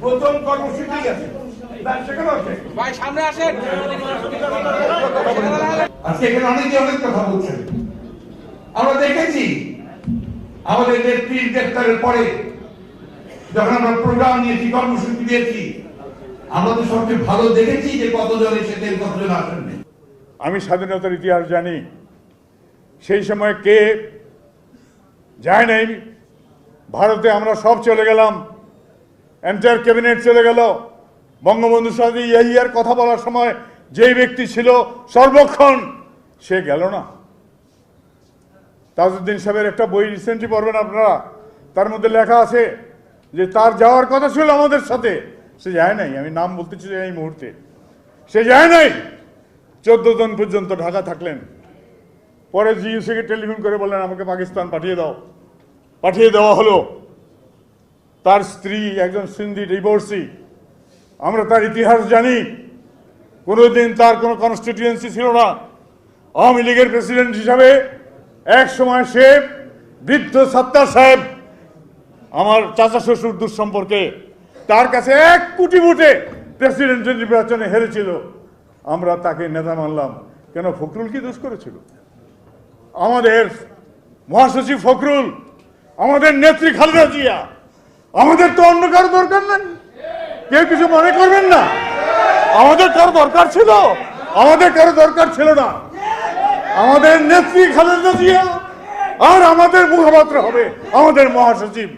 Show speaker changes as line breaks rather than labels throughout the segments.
প্রথম কর্মসূচি আছে
ভাই সামনে আসেন।
আজকে এখানে অনেকে অনেক কথা বলছেন। আমরা দেখেছি আমাদের নেত্রীর গ্রেফতারের পরে যখন আমরা প্রোগ্রাম নিয়েছি, কর্মসূচি দিয়েছি, আমরা তো সবচেয়ে ভালো দেখেছি যে কতজন এসেছেন, কতজন আসেননি।
আমি স্বাধীনতার ইতিহাস জানি, সেই সময় কে যায় নাই। ভারতে আমরা সব চলে গেলাম, এন্টায়ার ক্যাবিনেট চলে গেল। বঙ্গবন্ধুর সাথে ইয়ার কথা বলার সময় যেই ব্যক্তি ছিল সর্বক্ষণ, সে গেল না। তাজউদ্দিন সাহেবের একটা বই রিসেন্টলি পড়বেন আপনারা, তার মধ্যে লেখা আছে যে তার যাওয়ার কথা ছিল আমাদের সাথে, সে যায় নাই। আমি নাম বলতে চাই এই মুহূর্তে, সে যায় নাই। 14 জন পর্যন্ত ঢাকা থাকলেন। পরে জিইউসিকে টেলিফোন করে বললেন আমাকে পাকিস্তান পাঠিয়ে দাও। পাঠিয়ে দেওয়া হলো। তার স্ত্রী একজন সিন্ধি ডিভোর্সি, আমরা তার ইতিহাস জানি। কোনোদিন তার কোনো কনস্টিটিউয়েন্সি ছিল না। আওয়ামী লীগের প্রেসিডেন্ট হিসাবে এক সময় সে বৃদ্ধ সত্তার সাহেব, আমার চাচা শ্বশুর দুঃসম্পর্কে, তার কাছে 1 কোটি ভোটে প্রেসিডেন্টের নির্বাচনে হেরেছিল। আমরা তাকে নেতা মানলাম কেন? ফখরুল কি দোষ করেছিল? আমাদের মহাসচিব ফখরুল, আমাদের নেত্রী খালেদা জিয়া, আমাদের তো অন্য কারো দরকার নাই। কেউ কিছু মনে করবেন না, আমাদের কারো দরকার ছিল? আমাদের কারো দরকার ছিল না। আমাদের নেত্রী খালেদা জিয়া আর আমাদের মুখপাত্র হবে আমাদের মহাসচিব।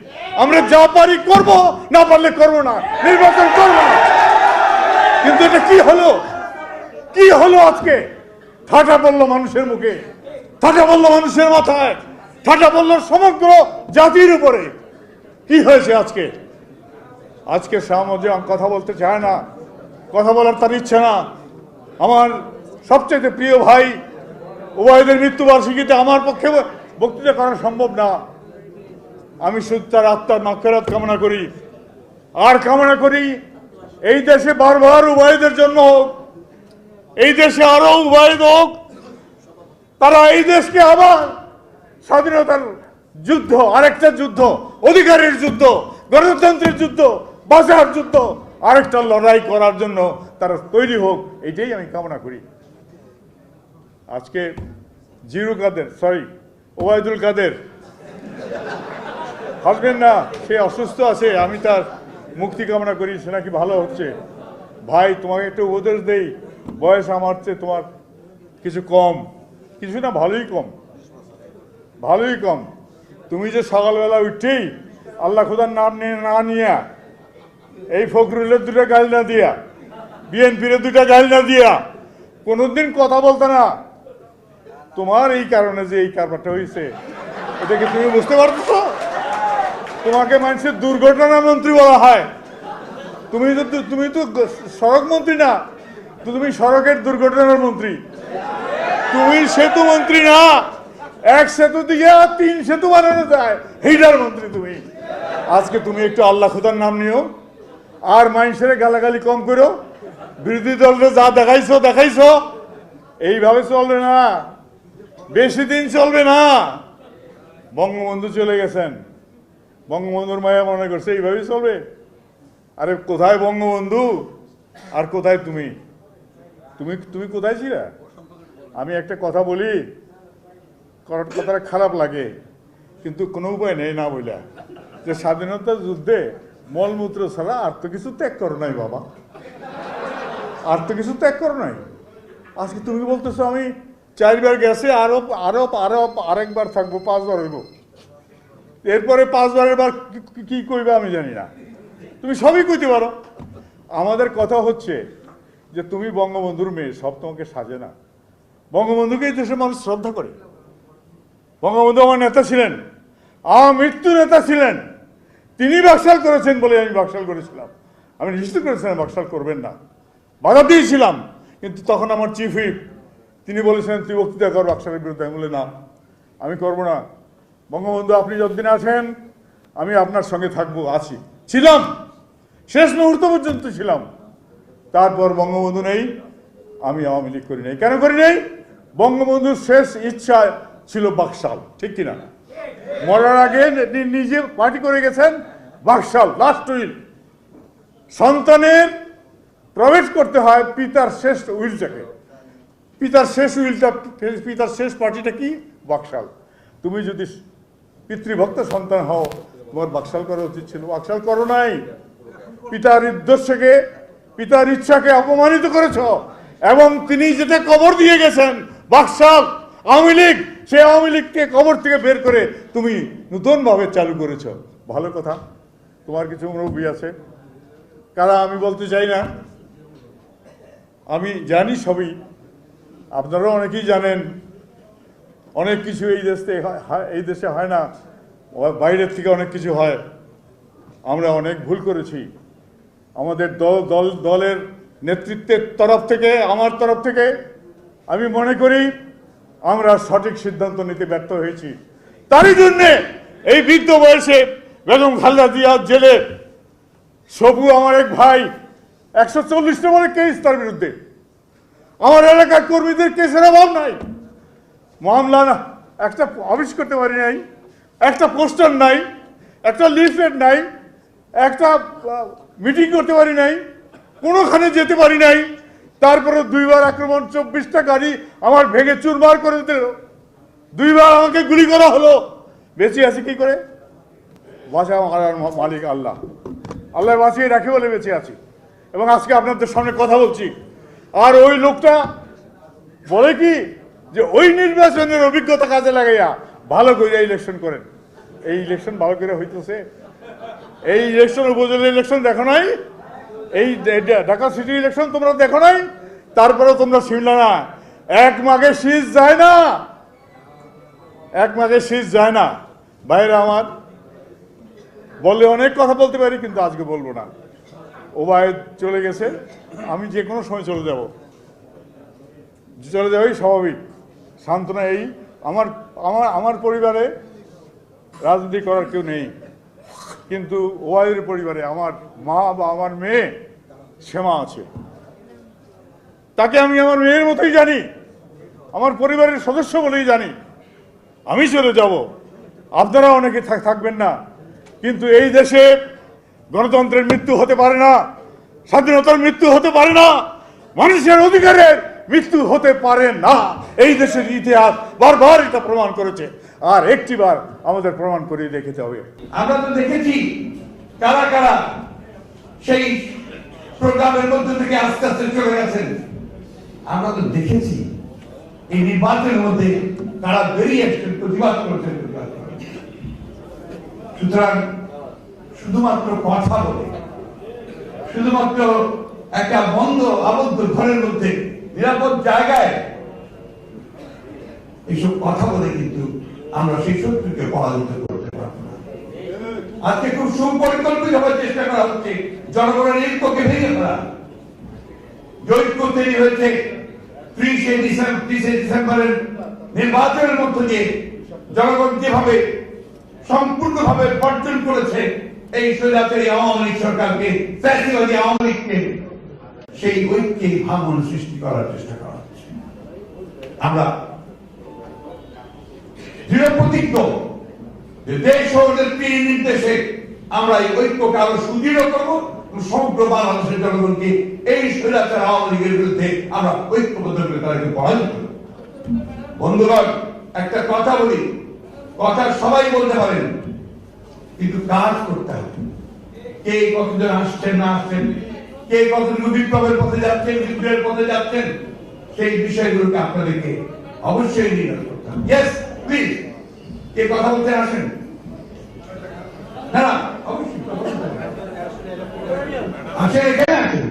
আমরা যা পারি করব, না পারলে করব না, নির্বাচন করব না। কিন্তু এটা কি হলো? কি হলো আজকে? ঠাটা পড়লো মানুষের মুখে, ঠাটা পড়লো মানুষের মাথায়, ঠাটা পড়লো সমগ্র জাতির উপরে। কি হয়েছে আজকে? আজকে সামনে কথা বলতে চায় না, কথা বলার তার ইচ্ছে না। আমার সবচেয়ে প্রিয় ভাই ওবায়দের মৃত্যুবার্ষিকীতে আমার পক্ষে বক্তৃতা করা সম্ভব না। আমি শুধু তার আত্মার মাগফিরাত কামনা করি, আর কামনা করি এই দেশে বারবার ওবায়দের জন্য হোক, এই দেশে আরো ওবায়দ হোক। তারা এই দেশকে আবার স্বাধীনতার যুদ্ধ, আরেকটা যুদ্ধ, অধিকারের যুদ্ধ, গণতন্ত্রের যুদ্ধ, বাঁচার যুদ্ধ, আরেকটা লড়াই করার জন্য তারা তৈরি হোক, এটাই আমি কামনা করি। আজকে ওবায়দুল কাদের হাসবেন না, সে অসুস্থ আছে, আমি তার মুক্তি কামনা করি, সে নাকি ভালো হচ্ছে। ভাই তোমাকে একটু উপদেশ দেই, বয়স আমার চেয়ে তোমার কিছু কম, কিছু না ভালোই কম, ভালোই কম। তুমি যে সকালবেলা উঠেই আল্লাহ খোদার নাম না নিয়া, এই ফখরুলের 2টা গাল না দিয়া, বিএনপির 2টা গাল না দিয়া কোনোদিন কথা বলতে না, তোমার এই কারণে যে এই কারবারটা হয়েছে, এটা কি তুমি বুঝতে পারছো? তোমাকে মানুষের দুর্ঘটনা মন্ত্রী বলা হয়। তুমি তো সড়ক মন্ত্রী না, তুমি সড়কের দুর্ঘটনার মন্ত্রী। তুমি সেতু মন্ত্রী না, 1 সেতু দিয়ে 3 সেতু বানানো যায়, এইটার মন্ত্রী তুমি। আজকে তুমি একটু আল্লাহ খোদার নাম নিও, আর মানুষের গালাগালি কম করো। বিরোধী দলরে যা দেখাইছো এইভাবে চলবে না, বেশি দিন চলবে না। বঙ্গবন্ধু চলে গেছেন, বঙ্গবন্ধুর মায়া মনে করছে এইভাবেই চলবে। আরে কোথায় বঙ্গবন্ধু আর কোথায় তুমি? তুমি তুমি কোথায় ছিলে? আমি একটা কথা বলি, কথাটা খারাপ লাগে, কিন্তু কোনো উপায় নেই না বইলা, যে স্বাধীনতার যুদ্ধে মলমূত্র ছাড়া আর তো কিছু ত্যাগ করো নাই বাবা, আর তো কিছু ত্যাগ করো নাই। আজকে তুমি বলতেছো আমি 4 বার গেছে, আরেকবার থাকবো, 5 বার হইব। এরপরে 5 বারের বার কি কইবে আমি জানি না, তুমি সবই কইতে পারো। আমাদের কথা হচ্ছে যে তুমি বঙ্গবন্ধুর মেয়ে, সব তোমাকে সাজে না। বঙ্গবন্ধুকে এই দেশের মানুষ শ্রদ্ধা করে। বঙ্গবন্ধু আমার নেতা ছিলেন, আমার মৃত্যু নেতা ছিলেন। তিনি বাকশাল করেছেন বলে আমি বাকশাল করেছিলাম। আমি নিশ্চিত করেছিলাম বাকশাল করবেন না, বাধা দিয়েছিলাম। কিন্তু তখন আমার চিফ হুইপ তিনি বলেছেন তুই বক্তৃতা কর বাকশালের বিরুদ্ধে। আমি বলে না, আমি করবো না। বঙ্গবন্ধু আপনি যতদিন আছেন আমি আপনার সঙ্গে থাকবো, আছি, ছিলাম, শেষ মুহূর্ত পর্যন্ত ছিলাম। তারপর বঙ্গবন্ধু নেই, আমি আওয়ামী লীগ করি নাই। কেন করি নাই? বঙ্গবন্ধুর শেষ ইচ্ছা ছিল বাকশাল, ঠিক কিনা? মরার আগে নিজে পার্টি করে গেছেন বাকশাল, লাস্ট উইল। সন্তানের প্রবেশ করতে হয় পিতার শেষ উইলটাকে। পিতার শেষ উইলটা, পিতার শেষ পার্টিটা কি? বাকশাল। তুমি যদি পিতৃভক্ত সন্তান হও, তোমার বাকশাল করা উচিত ছিল, বাকশাল করো নাই। পিতার উদ্দেশ্যকে, পিতার ইচ্ছাকে অপমানিত করেছ, এবং তিনি যেটা কবর দিয়ে গেছেন বাকশাল আওয়ামী লীগ, সেই আওয়ামী লীগকে কবর থেকে বের করে তুমি নতুনভাবে চালু করেছ। ভালো কথা। তোমার কিছু মুরব্বী আছে, কারা আমি বলতে চাই না, আমি জানি সবই, আপনারাও অনেকেই জানেন। অনেক কিছু এই দেশে হয় না, বাইরের থেকে অনেক কিছু হয়। আমরা অনেক ভুল করেছি। আমাদের দলের নেতৃত্বের তরফ থেকে, আমার তরফ থেকে আমি মনে করি আমরা সঠিক সিদ্ধান্ত নিতে ব্যর্থ হয়েছি। তারই জন্যে এই বৃদ্ধ বয়সে বেগম খালেদা জিয়া জেলে, সবু আমার এক ভাই 140 নম্বরের কেস তার বিরুদ্ধে। আমার এলাকার কর্মীদের কেসের অভাব নাই, মামলা না একটা অফিস করতে পারি নাই, একটা পোস্টার নাই, একটা লিফলেট নাই, একটা মিটিং করতে পারি নাই, কোনোখানে যেতে পারি নাই। তারপরে 2 বার আক্রমণ, 24টা গাড়ি আমার ভেঙে চুরমার করে দিল, 2 বার আমাকে গুলি করা হলো। বেঁচে আছি কি করে? বাঁচা মারার মালিক আল্লাহ, আল্লাহ বাঁচিয়ে রাখে বলে বেঁচে আছি, এবং আজকে আপনাদের সামনে কথা বলছি। আর ওই লোকটা বলে কি যে ওই নির্বাচনের অভিজ্ঞতা কাজে লাগাইয়া ভালো করে ইলেকশন করেন। এই ইলেকশন ভালো করে হইতেছে? এই ইলেকশন উপজেলা ইলেকশন দেখো নাই? এই ঢাকা সিটি ইলেকশন তোমরা দেখো নাই? তারপরে তোমরা শুনলে না, 1 মাঘে শীষ যায় না, 1 মাঘে শীষ যায় না। বাইরে আমার বললে অনেক কথা বলতে পারি, কিন্তু আজকে বলবো না। ও ভাই চলে গেছে, আমি যে কোনো সময় চলে যাবই স্বাভাবিক। সান্ত্বনা এই, আমার পরিবারে রাজনীতি করার কেউ নেই, কিন্তু ওয়াইয়ের পরিবারে আমার মা বা আমার মেয়ে শ্যামা আছে। তাকে আমি আমার মেয়ের মতোই জানি, আমার পরিবারের সদস্য বলেই জানি। আমি চলে যাব, আপনারা অনেকে থাকবেন না, কিন্তু এই দেশে গণতন্ত্রের মৃত্যু হতে পারে না, স্বাধীনতার মৃত্যু হতে পারে না, মানুষের অধিকারের মৃত্যু হতে পারে না। এই দেশের ইতিহাস বারবার এটা প্রমাণ করেছে, আর একটিবার আমাদের প্রমাণ করে দেখাতে হবে।
আমরা তো দেখেছি কারা কারা সেই প্রোগ্রামের মধ্যে থেকে আস্তে আস্তে চলে গেছেন। আমরা তো দেখেছি এই নির্বাচনের মধ্যে তারা বেরিয়ে আসছেন, প্রতিবাদ করছেন। সুতরাং শুধুমাত্র কথা বলে, শুধুমাত্র একটা বন্ধ আবদ্ধ ঘরের মধ্যে নিরাপদ জায়গায় এইসব কথা বলে কিন্তু আমরা সেই শত্রুকে পরাজিত করতে পারবো না। আজকে খুব সুপরিকল্পিত ভাবে চেষ্টা করা হচ্ছে জনগণের ঐক্যকে ভেঙে ফেলা। ঐক্য তৈরি হয়েছে 30 ডিসেম্বরের নির্বাচনের মধ্য দিয়ে জনগণ যেভাবে সম্পূর্ণভাবে বর্জন করেছে এই স্বৈরাচারী আওয়ামী লীগ সরকারকে, ফ্যাসিবাদী আওয়ামী লীগকে, সেই ঐক্যে ভাঙন সৃষ্টি করার চেষ্টা করা হচ্ছে। আমরা দৃঢ় প্রতিজ্ঞ যে দেশ ও নেত্রীর নির্দেশে আমরা এই ঐক্যকে আরো সুদৃঢ় করবো, সমগ্র বাংলাদেশের জনগণকে এই স্বৈরাচার আওয়ামী লীগের বিরুদ্ধে আমরা ঐক্যবদ্ধ করে তাদেরকে পরাজিত করব। বন্ধুগণ, একটা কথা বলি, কথা সবাই বলতে পারেন, কিন্তু কাজ করতে হবে। কে কতজন আসছেন না আসছেন, কে কতটুকু বিপ্লবের পথে যাচ্ছেন, বিপ্লবের পথে যাচ্ছেন, সেই বিষয়গুলোকে আপনাদেরকে অবশ্যই নির্ণয় করতে হবে। ইয়েস প্লিজ, কে কথা বলতে আসেন? না না, অবশ্যই আসেন, এখানে আসেন।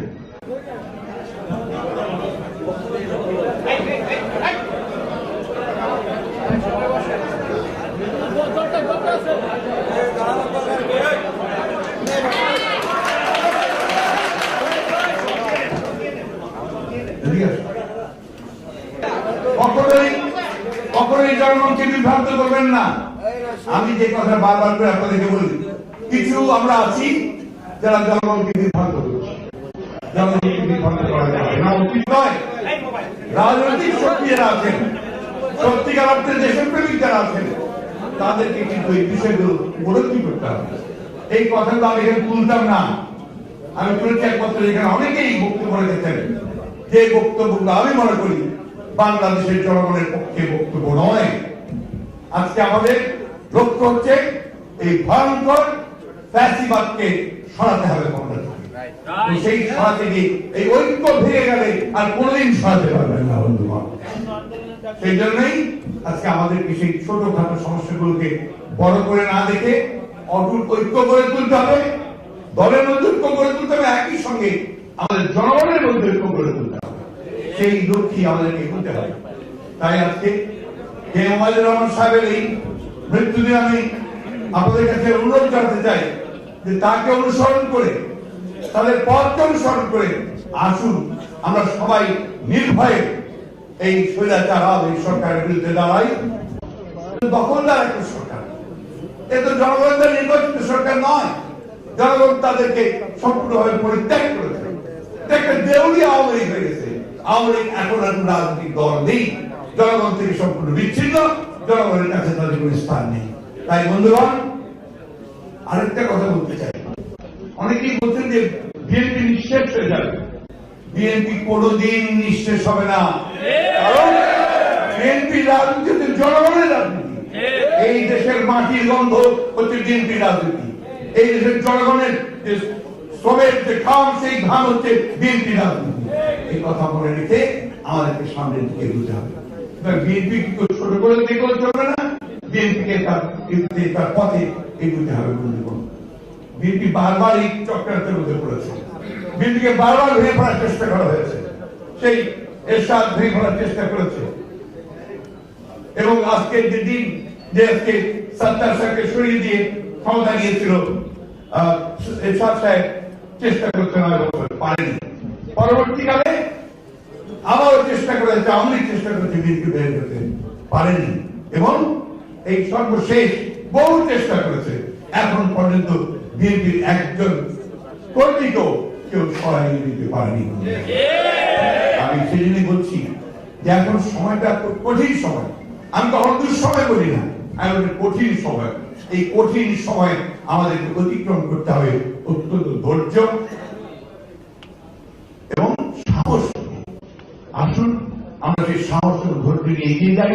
কখনোই জনগণকে বিভ্রান্ত করবেন না। আমি যে কথা বারবার করে আপনাদেরকে বলি, কিছু আমরা আছি যারা জনগণকে বিভ্রান্ত করছে, জনগণকে বিভ্রান্ত করা যাবে না, উচিত নয়। রাজনৈতিক শক্তি যারা আছেন, সত্যিকার অর্থে দেশপ্রেমিক যারা আছেন, তাদেরকে কিন্তু এই বিষয়গুলো উপলব্ধি করতে হবে। এই কথাগুলো আমি এখানে তুলতাম না, আমি তুলেছি একমাত্র এখানে অনেকেই বক্তব্য রেখেছেন, যে বক্তব্যগুলো আমি মনে করি বাংলাদেশের জনগণের পক্ষে বক্তব্য নয়। আজকে আমাদের লক্ষ্য হচ্ছে এই ভয়ঙ্কর ফ্যাসিবাদকে সরাতে হবে বাংলাদেশ। সেই সরাতে গিয়ে এই ঐক্য ভেঙে গেলে আর কোনোদিন সরাতে পারবেন না বন্ধুগণ। সেই জন্যই আজকে আমাদেরকে সেই ছোটখাটো সমস্যাগুলোকে বড় করে না দেখে অটুট ঐক্য করে তুলতে হবে, দলের মধ্যে ঐক্য করে তুলতে হবে, একই সঙ্গে আমাদের জনগণের মধ্যে ঐক্য করে তুলতে হবে। সেই লক্ষ্যে আমাদেরকে এগোতে হবে। তাই আজকে যে ওবায়দুর রহমান সাহেবের এই মৃত্যুদিন আমি আপনাদের কাছে অনুরোধ জানাতে চাই যে তাকে অনুসরণ করে, তাদের পথকে অনুসরণ করে আসুন আমরা সবাই নির্ভয়ে এই স্বৈরাচার এই সরকারের বিরুদ্ধে দাঁড়াই। দখলদার একটা সরকার, এ তো জনগণের নির্বাচিত সরকার নয়। জনগণ তাদেরকে সম্পূর্ণভাবে পরিত্যাগ করেছে। একটা দেউলিয়া আওয়ামী লীগ হয়ে গেছে। আওয়ামী লীগ এখন আর রাজনৈতিক দল নেই, জনগণ থেকে সম্পূর্ণ বিচ্ছিন্ন, জনগণের কাছে তাদের কোনো স্থান নেই। তাই বন্ধুগণ, আরেকটা কথা বলতে চাই, অনেকেই বলছেন যে বিএনপি নিঃশেষ হয়ে যাবে। বিএনপি কোনোদিন নিঃশেষ হবে না, কারণ বিএনপি রাজনীতি জনগণের রাজনীতি। এই দেশের মাটির গন্ধ হচ্ছে বিএনপি রাজনীতি। এই দেশের জনগণের যে শ্রমের যে ঘাম, সেই ঘাম হচ্ছে বিএনপি রাজনীতি। এই কথা মনে রেখে আমাদেরকে সামনের দিকে এগোতে হবে। বিএনপি ছোট করে দেখলে চলবে না, বিএনপিকে তার পথে এগোতে হবে বন্ধুগণ। বিএনপি বারবার এই চক্রান্তের মধ্যে পড়েছে, বিএনপিকে বারবার ভেঙে পড়ার চেষ্টা করা হয়েছে, সেই এরশাদ ভেঙে পড়ার চেষ্টা করেছে। এবং আজকের যে দিন, যে আজকে সত্তার সাহেবকে সরিয়ে দিয়ে ক্ষমতা নিয়েছিল এরশাদ সাহেব, চেষ্টা করতে 9 বছর পারেনি। পরবর্তীকালে আবারও চেষ্টা করেছে, আওয়ামী লীগ চেষ্টা করেছে বিএনপি বের করতে, পারেনি। এবং এই সর্বশেষ বহু চেষ্টা করেছে, এখন পর্যন্ত বিএনপির একজন কর্মীকেও কেউ সহায় দিতে পারেনি। আমি সেই জন্যই বলছি যে এখন সময়টা খুব কঠিন সময়। আমি কখনো দুঃসময় বলি না, আমি বলি কঠিন সময়। এই কঠিন সময় আমাদেরকে অতিক্রম করতে হবে অত্যন্ত ধৈর্য এবং সাহস। আসুন আমরা সেই সাহস ও ধৈর্য নিয়ে এগিয়ে যাই।